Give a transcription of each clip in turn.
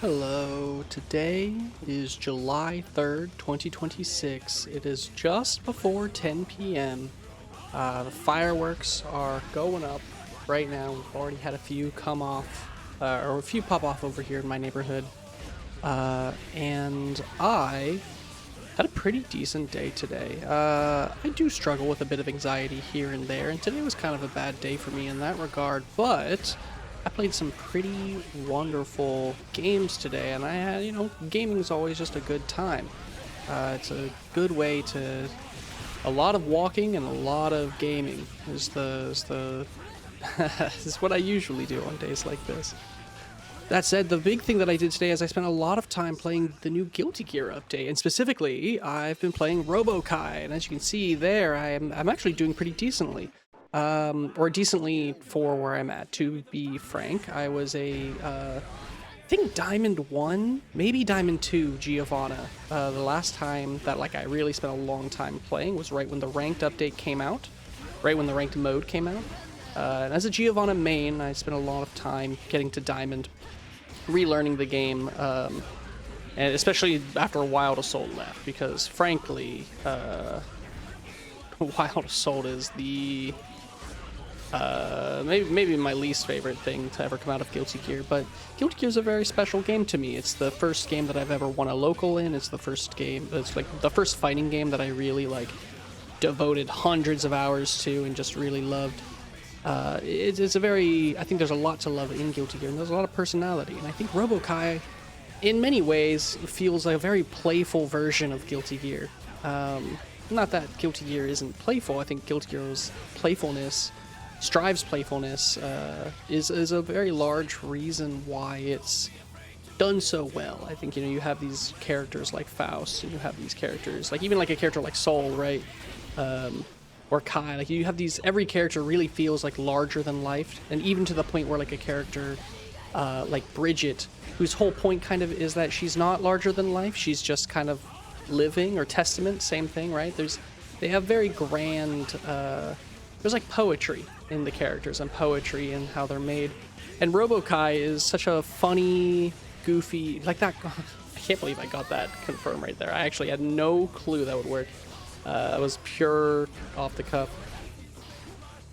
Hello, today is July 3rd, 2026. It is just before 10 p.m. The fireworks are going up right now. We've already had a few come off, or a few pop off over here in my neighborhood. And I had a pretty decent day today. I do struggle with a bit of anxiety here and there, and today was kind of a bad day for me in that regard, but I played some pretty wonderful games today, and I had, gaming is always just a good time. It's a good way to, a lot of walking and a lot of gaming is is what I usually do on days like this. That said, the big thing that I did today is I spent a lot of time playing the new Guilty Gear update, and specifically, I've been playing Robo-Ky, and as you can see there, I'm actually doing pretty decently. Or decently for where I'm at, to be frank. I was I think Diamond 1, maybe Diamond 2 Giovanna. The last time that I really spent a long time playing was right when the ranked update came out, right when the ranked mode came out. And as a Giovanna main, I spent a lot of time getting to Diamond, relearning the game, and especially after Wild Assault left, because frankly, Wild Assault is the maybe my least favorite thing to ever come out of Guilty Gear, but Guilty Gear is a very special game to me. It's the first game that I've ever won a local in. It's the first game, it's the first fighting game that I really devoted hundreds of hours to and just really loved. It's a very, I think there's a lot to love in Guilty Gear, and there's a lot of personality, and I think Robo-Ky, in many ways, feels like a very playful version of Guilty Gear. Not that Guilty Gear isn't playful. I think Guilty Gear's playfulness, Strive's playfulness, is a very large reason why it's done so well. I think, you have these characters like Faust, and you have these characters, even a character like Soul, right? Or Kai, you have these, every character really feels larger than life, and even to the point where a character like Bridget, whose whole point kind of is that she's not larger than life, she's just kind of living, or Testament, same thing, right? They have very grand, there's poetry in the characters and poetry in how they're made. And Robo-Ky is such a funny, goofy, that, I can't believe I got that confirmed right there. I actually had no clue that would work. It was pure off the cuff.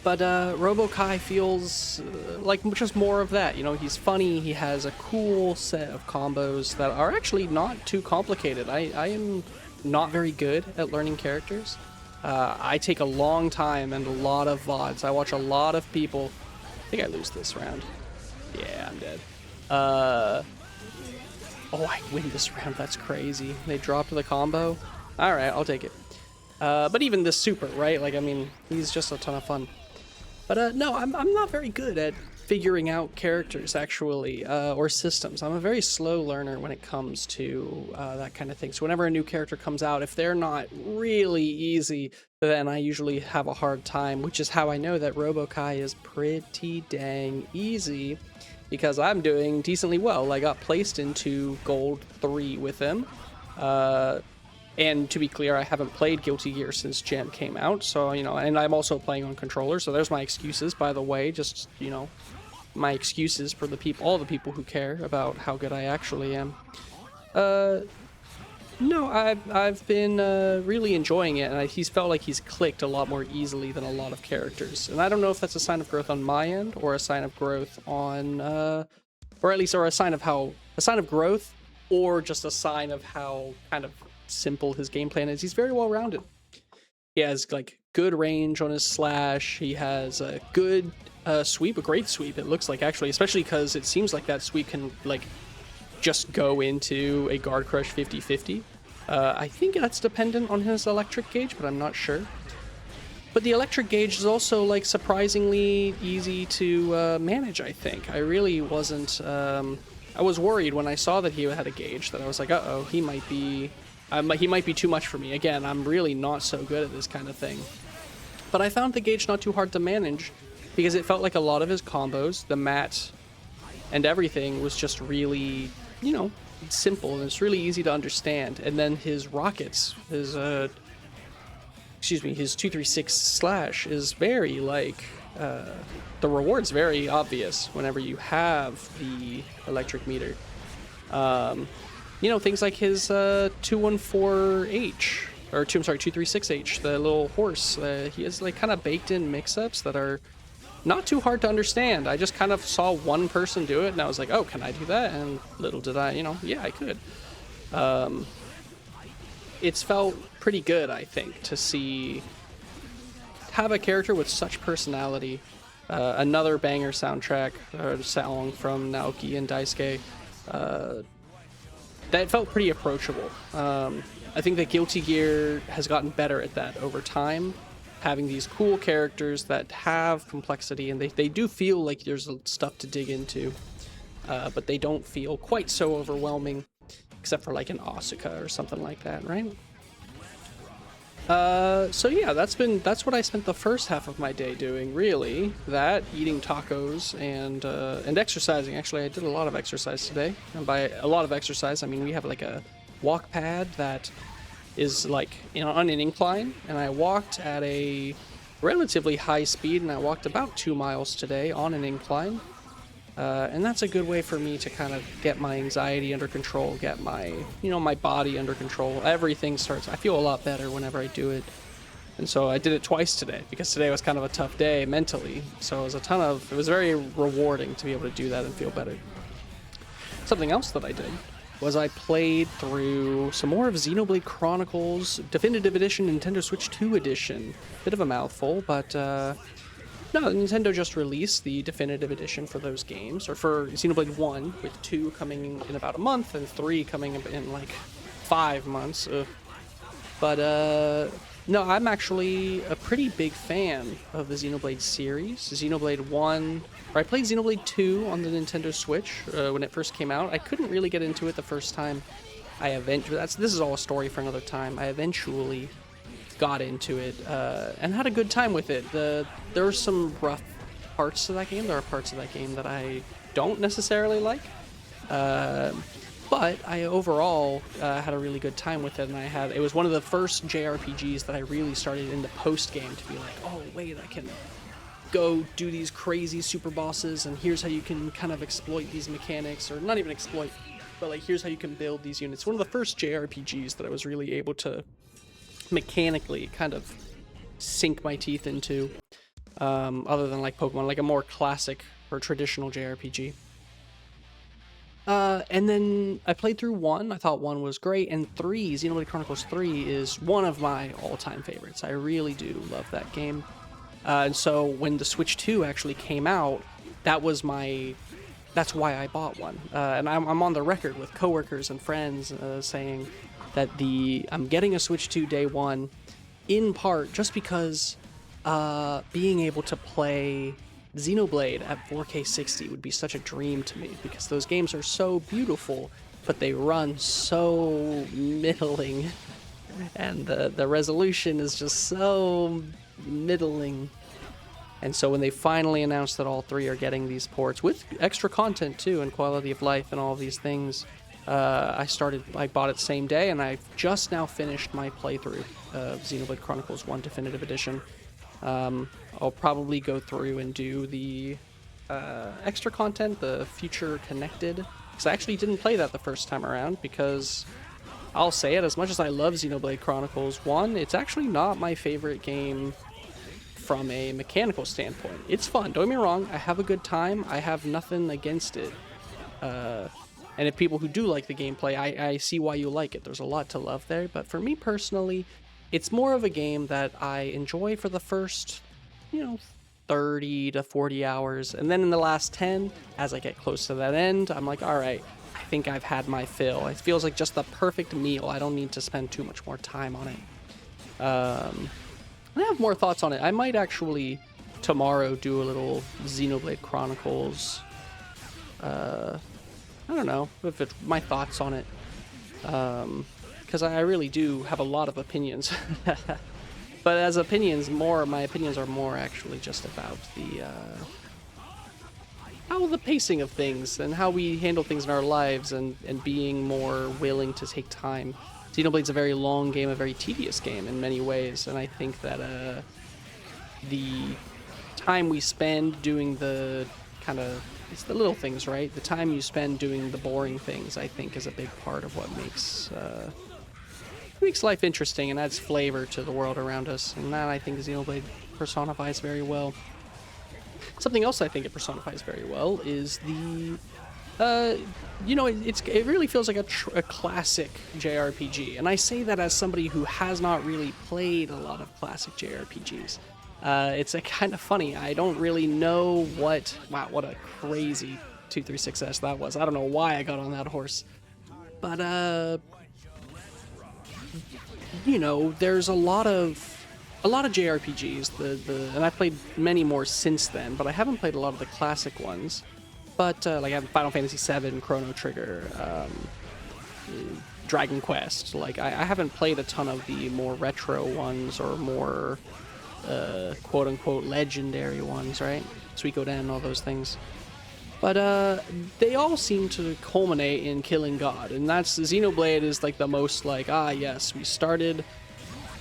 But Robo-Ky feels like just more of that. He's funny, he has a cool set of combos that are actually not too complicated. I am not very good at learning characters. I take a long time and a lot of VODs. I watch a lot of people. I think I lose this round. Yeah, I'm dead. Oh, I win this round. That's crazy. They dropped the combo. Alright, I'll take it. But even this super, right? He's just a ton of fun. But no, I'm not very good at figuring out characters, actually, or systems. I'm a very slow learner when it comes to that kind of thing. So whenever a new character comes out, if they're not really easy, then I usually have a hard time, which is how I know that Robo-Ky is pretty dang easy, because I'm doing decently well. I got placed into Gold 3 with him. And to be clear, I haven't played Guilty Gear since Gem came out, so, and I'm also playing on controller, so there's my excuses, by the way, just, my excuses for all the people who care about how good I actually am. No, I've been really enjoying it, and he's felt like he's clicked a lot more easily than a lot of characters, and I don't know if that's a sign of growth on my end, or a sign of growth on, or at least, or a sign of growth, or just a sign of how kind of simple his game plan is. He's very well rounded. He has good range on his slash. He has a good sweep, a great sweep, it looks like, actually, especially because it seems like that sweep can just go into a guard crush 50-50. I think that's dependent on his electric gauge, but I'm not sure. But the electric gauge is also surprisingly easy to manage, I think. I really wasn't I was worried when I saw that he had a gauge, that I was like, uh-oh, he might be too much for me. Again, I'm really not so good at this kind of thing. But I found the gauge not too hard to manage, because it felt like a lot of his combos, the mat, and everything was just really, simple, and it's really easy to understand. And then his rockets, his 236 slash is very the reward's very obvious whenever you have the electric meter. You know, things like his 214H, or I'm sorry, 236H, the little horse. He has like kind of baked in mix-ups that are not too hard to understand. I just kind of saw one person do it, and I was like, oh, can I do that? And little did I, you know, yeah, I could. It's felt pretty good, I think, to have a character with such personality. Another banger soundtrack, song from Naoki and Daisuke. That felt pretty approachable. I think that Guilty Gear has gotten better at that over time, having these cool characters that have complexity, and they do feel like there's stuff to dig into, but they don't feel quite so overwhelming, except for like an Asuka or something like that, right? So yeah, that's what I spent the first half of my day doing, really. That, eating tacos, and exercising. Actually, I did a lot of exercise today. And by a lot of exercise, I mean we have like a walk pad that is like, you know, on an incline, and I walked at a relatively high speed, and I walked about 2 miles today on an incline. And that's a good way for me to kind of get my anxiety under control, get my, you know, my body under control. Everything starts, I feel a lot better whenever I do it. And so I did it twice today, because today was kind of a tough day mentally. So it was very rewarding to be able to do that and feel better. Something else that I did was I played through some more of Xenoblade Chronicles Definitive Edition, Nintendo Switch 2 Edition. Bit of a mouthful, but no, Nintendo just released the definitive edition for those games, or for Xenoblade 1, with 2 coming in about a month, and 3 coming in like 5 months. But no, I'm actually a pretty big fan of the Xenoblade series. Xenoblade 1, or I played Xenoblade 2 on the Nintendo Switch when it first came out. I couldn't really get into it the first time. This is all a story for another time. I eventually got into it and had a good time with it. There were some rough parts to that game. There are parts of that game that I don't necessarily like, but I overall had a really good time with it. And it was one of the first JRPGs that I really started in the post game to be like, oh wait, I can go do these crazy super bosses, and here's how you can kind of exploit these mechanics, or not even exploit, but like here's how you can build these units. One of the first JRPGs that I was really able to mechanically kind of sink my teeth into, other than like Pokemon, like a more classic or traditional JRPG. And then I played through 1. I thought 1 was great, and 3, Xenoblade Chronicles 3, is one of my all-time favorites. I really do love that game. And so when the Switch 2 actually came out, that's why I bought one. And I'm on the record with coworkers and friends saying that I'm getting a Switch 2 day one, in part just because being able to play Xenoblade at 4K 60 would be such a dream to me, because those games are so beautiful, but they run so middling, and the resolution is just so middling. And so when they finally announced that all 3 are getting these ports with extra content too, and quality of life and all these things, I bought it the same day, and I've just now finished my playthrough of Xenoblade Chronicles 1 Definitive Edition. I'll probably go through and do the extra content, the Future Connected, because I actually didn't play that the first time around, because I'll say it, as much as I love Xenoblade Chronicles 1, it's actually not my favorite game from a mechanical standpoint. It's fun, don't get me wrong, I have a good time, I have nothing against it. And if people who do like the gameplay, I see why you like it. There's a lot to love there. But for me personally, it's more of a game that I enjoy for the first, 30 to 40 hours. And then in the last 10, as I get close to that end, I'm like, all right, I think I've had my fill. It feels like just the perfect meal. I don't need to spend too much more time on it. I have more thoughts on it. I might actually tomorrow do a little Xenoblade Chronicles I don't know if it's my thoughts on it, because I really do have a lot of opinions. But as opinions, my opinions are more actually just about how the pacing of things and how we handle things in our lives, and being more willing to take time. Xenoblade's a very long game, a very tedious game in many ways, and I think that the time we spend doing the kind of it's the little things, right? The time you spend doing the boring things, I think, is a big part of what makes life interesting and adds flavor to the world around us. And that, I think, Xenoblade personifies very well. Something else I think it personifies very well is the, you know, it really feels like a classic JRPG. And I say that as somebody who has not really played a lot of classic JRPGs. It's a kind of funny. I don't really know what... Wow, what a crazy 236S that was. I don't know why I got on that horse. But, you know, there's a lot of JRPGs, and I've played many more since then, but I haven't played a lot of the classic ones. But, like, I have Final Fantasy VII, Chrono Trigger, Dragon Quest. Like, I haven't played a ton of the more retro ones or more, quote-unquote, legendary ones, right? Suikoden, all those things. But, they all seem to culminate in killing God, and that's... Xenoblade is, like, the most, like, yes, we started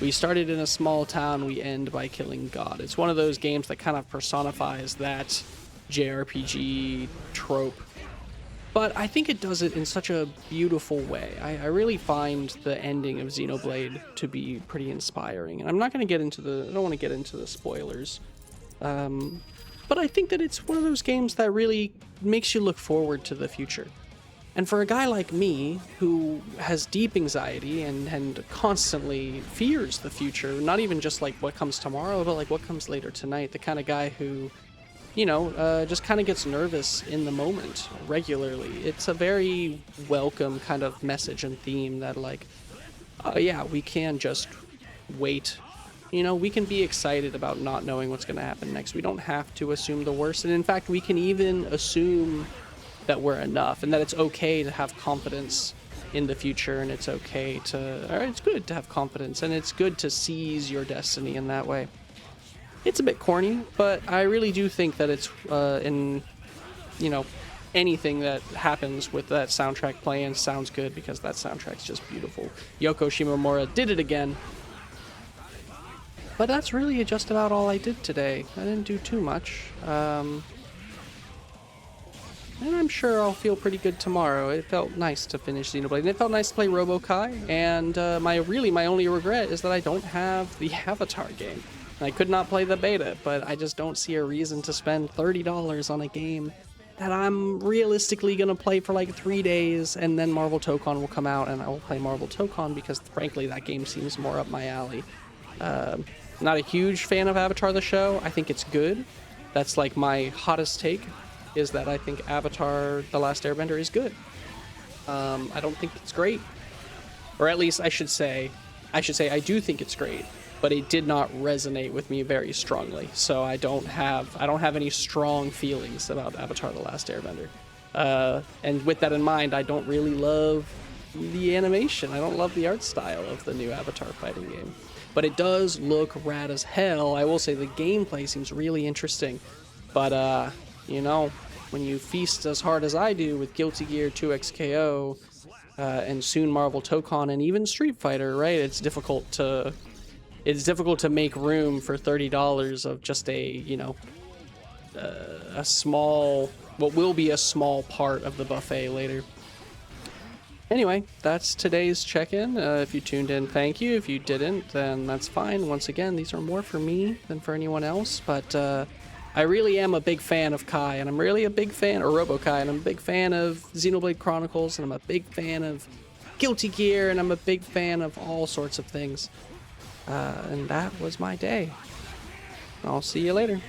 in a small town, we end by killing God. It's one of those games that kind of personifies that JRPG trope. But I think it does it in such a beautiful way. I really find the ending of Xenoblade to be pretty inspiring. And I'm not going to get into I don't want to get into the spoilers. But I think that it's one of those games that really makes you look forward to the future. And for a guy like me, who has deep anxiety and constantly fears the future, not even just like what comes tomorrow, but like what comes later tonight, the kind of guy who, you know, just kind of gets nervous in the moment regularly, it's a very welcome kind of message and theme that, like, yeah, we can just wait. You know, we can be excited about not knowing what's going to happen next. We don't have to assume the worst. And in fact, we can even assume that we're enough, and that it's okay to have confidence in the future, and it's okay to, or it's good to have confidence, and it's good to seize your destiny in that way. It's a bit corny, but I really do think that it's, in, you know, anything that happens with that soundtrack playing sounds good, because that soundtrack's just beautiful. Yoko Shimomura did it again. But that's really just about all I did today. I didn't do too much. And I'm sure I'll feel pretty good tomorrow. It felt nice to finish Xenoblade, and it felt nice to play Robo-Ky, and my only regret is that I don't have the Avatar game. And I could not play the beta, but I just don't see a reason to spend $30 on a game that I'm realistically going to play for like 3 days, and then Marvel Tokon will come out, and I will play Marvel Tokon, because frankly that game seems more up my alley. Not a huge fan of Avatar the show. I think it's good. That's like my hottest take, is that I think Avatar The Last Airbender is good. I don't think it's great. Or at least I should say I do think it's great, but it did not resonate with me very strongly. So I don't have any strong feelings about Avatar The Last Airbender. And with that in mind, I don't really love the animation. I don't love the art style of the new Avatar fighting game. But it does look rad as hell. I will say the gameplay seems really interesting. But, you know, when you feast as hard as I do with Guilty Gear 2XKO, and soon Marvel Tokon, and even Street Fighter, right? It's difficult to make room for $30 of just a, you know, a small, what will be a small part of the buffet later. Anyway, that's today's check-in. If you tuned in, thank you. If you didn't, then that's fine. Once again, these are more for me than for anyone else, but I really am a big fan of Kai, and I'm really a big fan, or Robo-Ky, and I'm a big fan of Xenoblade Chronicles, and I'm a big fan of Guilty Gear, and I'm a big fan of all sorts of things. And that was my day. I'll see you later.